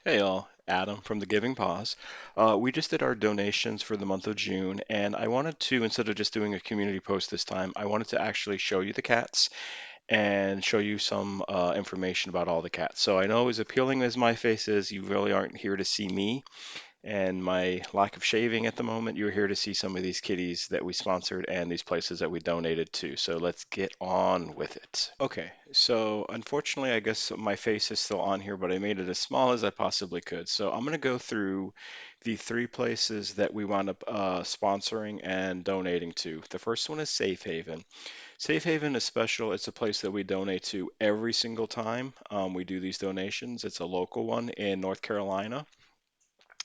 Hey all, Adam from the Giving Paws. We just did our donations for the month of June, and I wanted to, instead of just doing a community post this time, I wanted to actually show you the cats and show you some information about all the cats. So I know as appealing as my face is, you really aren't here to see me and my lack of shaving at the moment. You're here to see some of these kitties that we sponsored and these places that we donated to. So let's get on with it. Okay, so unfortunately, I guess my face is still on here, but I made it as small as I possibly could. So I'm going to go through the three places that we wound up sponsoring and donating to. The first one is Safe Haven. Safe Haven is special. It's a place that we donate to every single time we do these donations. It's a local one in North Carolina.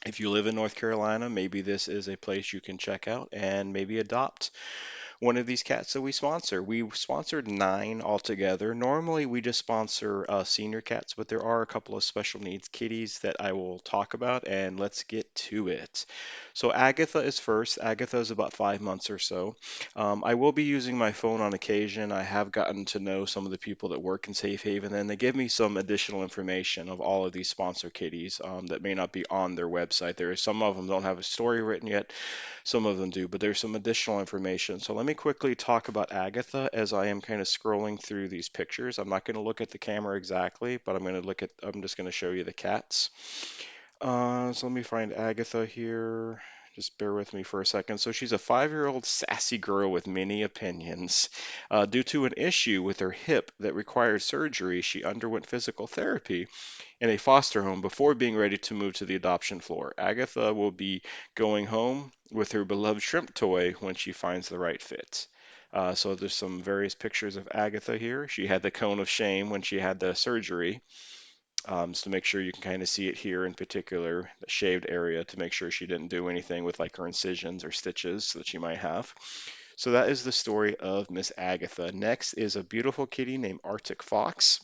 If you live in North Carolina, maybe this is a place you can check out and maybe adopt one of these cats that we sponsor. We sponsored nine altogether. Normally, we just sponsor senior cats, but there are a couple of special needs kitties that I will talk about, and let's get to it. So, Agatha is first. Agatha is about 5 months or so. I will be using my phone on occasion. I have gotten to know some of the people that work in Safe Haven, and they give me some additional information of all of these sponsor kitties that may not be on their website. There are some of them don't have a story written yet, some of them do, but there's some additional information. So let me quickly talk about Agatha as I am kind of scrolling through these pictures. I'm not going to look at the camera exactly, but I'm just going to show you the cats. So let me find Agatha here. Just bear with me for a second. So she's a 5-year-old sassy girl with many opinions. Due to an issue with her hip that required surgery, she underwent physical therapy in a foster home before being ready to move to the adoption floor. Agatha will be going home with her beloved shrimp toy when she finds the right fit. So there's some various pictures of Agatha here. She had the cone of shame when she had the surgery. So to make sure you can kind of see it here in particular, the shaved area, to make sure she didn't do anything with like her incisions or stitches that she might have. So that is the story of Miss Agatha. Next is a beautiful kitty named Arctic Fox.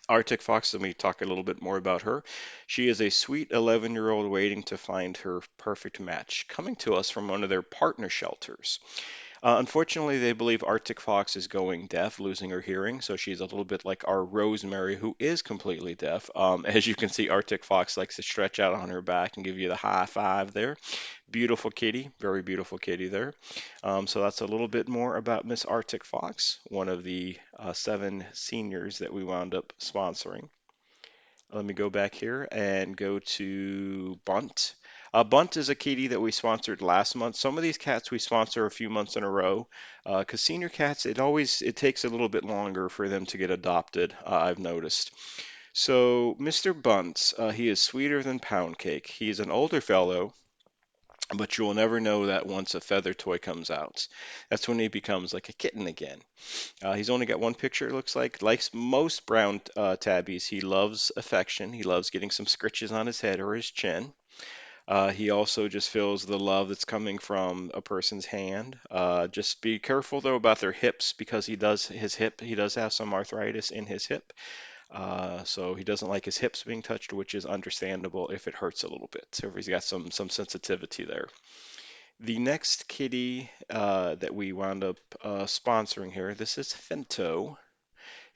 Arctic Fox, let me talk a little bit more about her. She is a sweet 11-year-old waiting to find her perfect match, coming to us from one of their partner shelters. Unfortunately, they believe Arctic Fox is going deaf, losing her hearing, so she's a little bit like our Rosemary, who is completely deaf. As you can see, Arctic Fox likes to stretch out on her back and give you the high five there. Beautiful kitty, very beautiful kitty there. So that's a little bit more about Miss Arctic Fox, one of the 7 seniors that we wound up sponsoring. Let me go back here and go to Bunt. Bunt is a kitty that we sponsored last month. Some of these cats we sponsor a few months in a row, because senior cats it takes a little bit longer for them to get adopted. I've noticed. So Mr. Bunt, he is sweeter than pound cake. He's an older fellow, but you will never know that once a feather toy comes out. That's when he becomes like a kitten again. He's only got one picture, it looks like. Like most brown tabbies, he loves affection. He loves getting some scritches on his head or his chin. He also just feels the love that's coming from a person's hand. Just be careful though about their hips because he does have some arthritis in his hip. So he doesn't like his hips being touched, which is understandable if it hurts a little bit. So if he's got some sensitivity there. The next kitty that we wound up sponsoring here, this is Finto.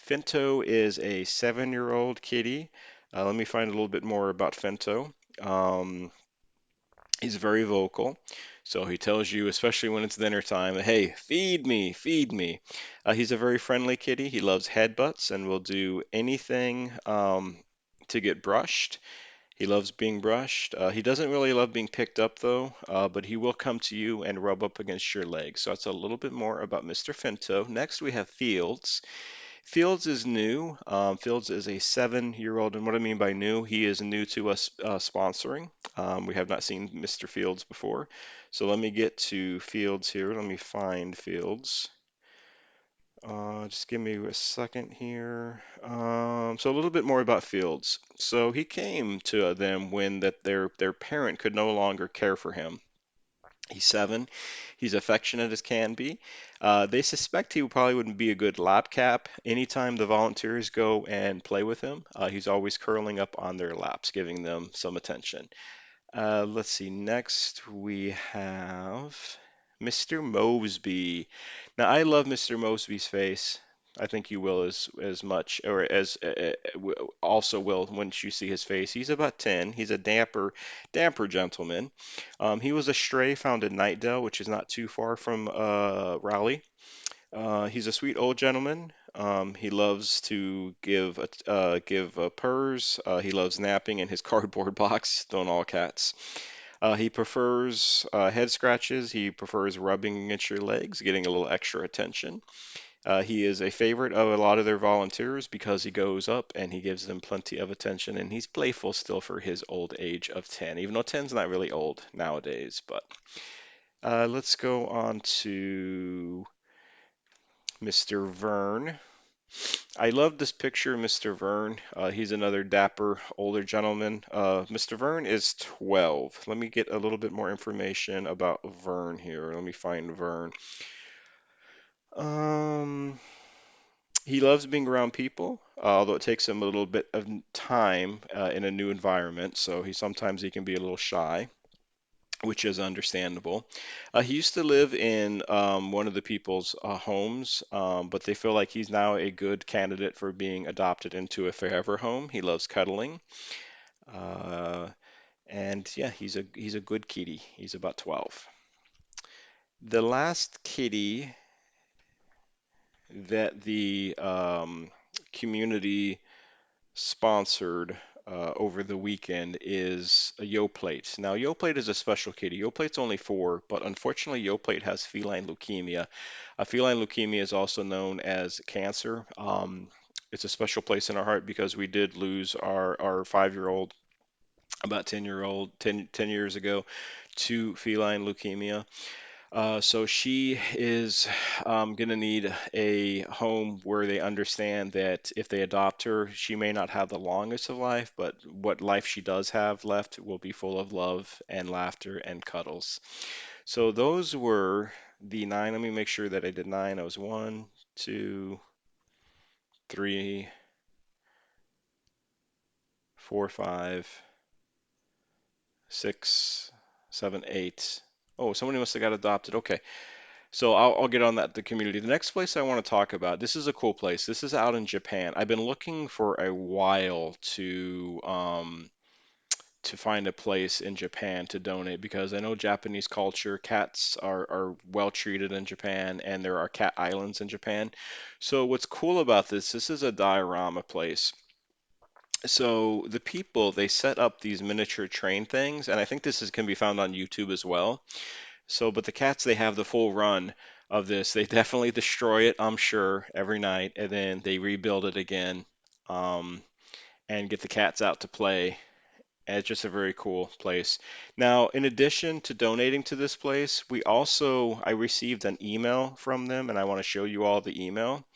Finto is a 7-year-old kitty. Let me find a little bit more about Finto. Um, he's very vocal, so he tells you, especially when it's dinner time, hey, feed me, feed me. He's a very friendly kitty. He loves headbutts and will do anything to get brushed. He loves being brushed. He doesn't really love being picked up though, but he will come to you and rub up against your legs. So that's a little bit more about Mr. Finto. Next we have Fields. Fields is new. Fields is a 7-year-old, and what I mean by new, he is new to us sponsoring. We have not seen Mr. Fields before. So let me get to Fields here. Let me find Fields. Just give me a second here. So a little bit more about Fields. So he came to them when that their parent could no longer care for him. He's 7. He's affectionate as can be. They suspect he probably wouldn't be a good lap cap. Anytime the volunteers go and play with him, he's always curling up on their laps, giving them some attention. Let's see. Next, we have Mr. Mosby. Now, I love Mr. Mosby's face. I think you will as much or as also will once you see his face. He's about 10. He's a damper gentleman. He was a stray found in Nightdale, which is not too far from Raleigh. He's a sweet old gentleman. He loves to give purrs. He loves napping in his cardboard box. Don't all cats. He prefers head scratches. He prefers rubbing against your legs, getting a little extra attention. He is a favorite of a lot of their volunteers because he goes up and he gives them plenty of attention, and he's playful still for his old age of 10, even though 10's not really old nowadays. But let's go on to Mr. Vern. I love this picture of Mr. Vern. He's another dapper older gentleman. Mr. Vern is 12. Let me get a little bit more information about Vern here. Let me find Vern. Um, he loves being around people, although it takes him a little bit of time in a new environment. So he can be a little shy, which is understandable. He used to live in one of the people's homes, but they feel like he's now a good candidate for being adopted into a forever home. He loves cuddling, uh, and yeah, he's a good kitty. He's about 12. The last kitty that the community sponsored over the weekend is a Yoplate. Now, Yoplate is a special kitty. Yoplate's only 4, but unfortunately, Yoplate has feline leukemia. Feline leukemia is also known as cancer. It's a special place in our heart because we did lose our 5-year-old, about 10 years ago, to feline leukemia. So she is going to need a home where they understand that if they adopt her, she may not have the longest of life, but what life she does have left will be full of love and laughter and cuddles. So those were the 9. Let me make sure that I did 9. I was 1, 2, 3, 4, 5, 6, 7, 8. Oh, somebody must have got adopted. Okay. So I'll get on that, the community. The next place I want to talk about, this is a cool place. This is out in Japan. I've been looking for a while to find a place in Japan to donate because I know Japanese culture, cats are well treated in Japan, and there are cat islands in Japan. So what's cool about this is a diorama place. So the people, they set up these miniature train things, and I think can be found on YouTube as well. So, but the cats, they have the full run of this. They definitely destroy it, I'm sure, every night, and then they rebuild it again, um, and get the cats out to play. And it's just a very cool place. Now, in addition to donating to this place, I received an email from them, and I want to show you all the email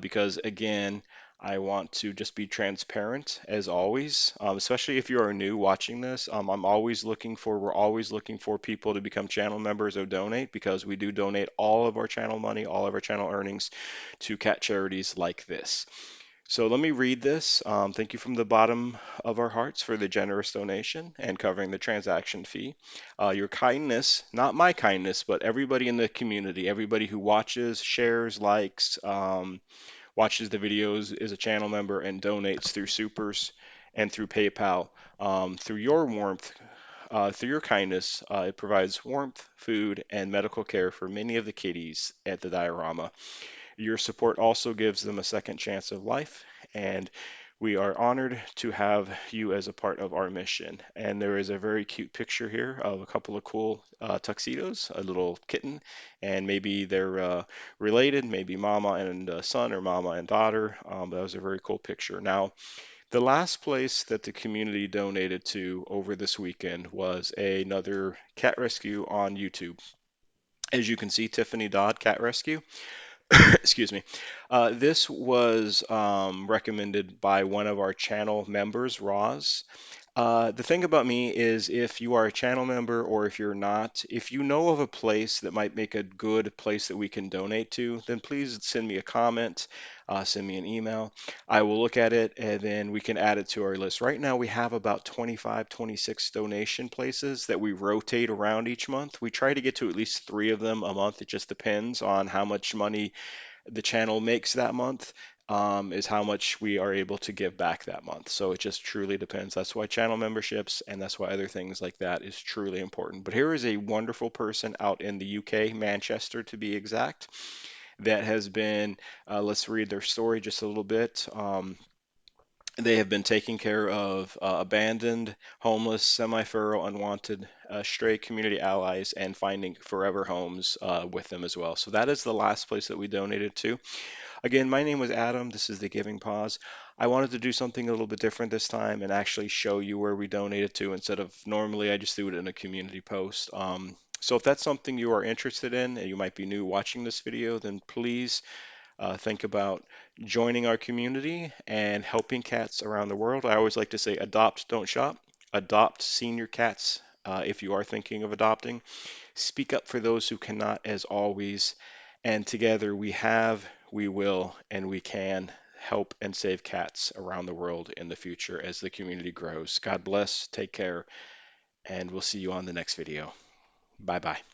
because again, I want to just be transparent as always, especially if you are new watching this. We're always looking for people to become channel members or donate because we do donate all of our channel money, all of our channel earnings to cat charities like this. So let me read this. Thank you from the bottom of our hearts for the generous donation and covering the transaction fee. Your kindness, not my kindness, but everybody in the community, everybody who watches, shares, likes, watches the videos, is a channel member, and donates through supers and through PayPal. Through your warmth, through your kindness, it provides warmth, food, and medical care for many of the kitties at the diorama. Your support also gives them a second chance of life, and we are honored to have you as a part of our mission. And there is a very cute picture here of a couple of cool tuxedos, a little kitten, and maybe they're related, maybe mama and son or mama and daughter. That was a very cool picture. Now, the last place that the community donated to over this weekend was another cat rescue on YouTube. As you can see, Tiffany Dodd Cat Rescue. Excuse me. This was recommended by one of our channel members, Roz. The thing about me is if you are a channel member or if you're not, if you know of a place that might make a good place that we can donate to, then please send me a comment, send me an email. I will look at it and then we can add it to our list. Right now we have about 25, 26 donation places that we rotate around each month. We try to get to at least 3 of them a month. It just depends on how much money the channel makes that month is how much we are able to give back that month. So it just truly depends. That's why channel memberships and that's why other things like that is truly important. But here is a wonderful person out in the UK, Manchester to be exact, that has been, let's read their story just a little bit. They have been taking care of abandoned, homeless, semi-feral, unwanted, stray community allies and finding forever homes with them as well. So that is the last place that we donated to. Again, my name was Adam. This is the Giving Pause. I wanted to do something a little bit different this time and actually show you where we donated to instead of normally I just do it in a community post. So if that's something you are interested in and you might be new watching this video, then please think about joining our community and helping cats around the world. I always like to say adopt, don't shop. Adopt senior cats if you are thinking of adopting. Speak up for those who cannot, as always. And together we have, we will, and we can help and save cats around the world in the future as the community grows. God bless, take care, and we'll see you on the next video. Bye bye.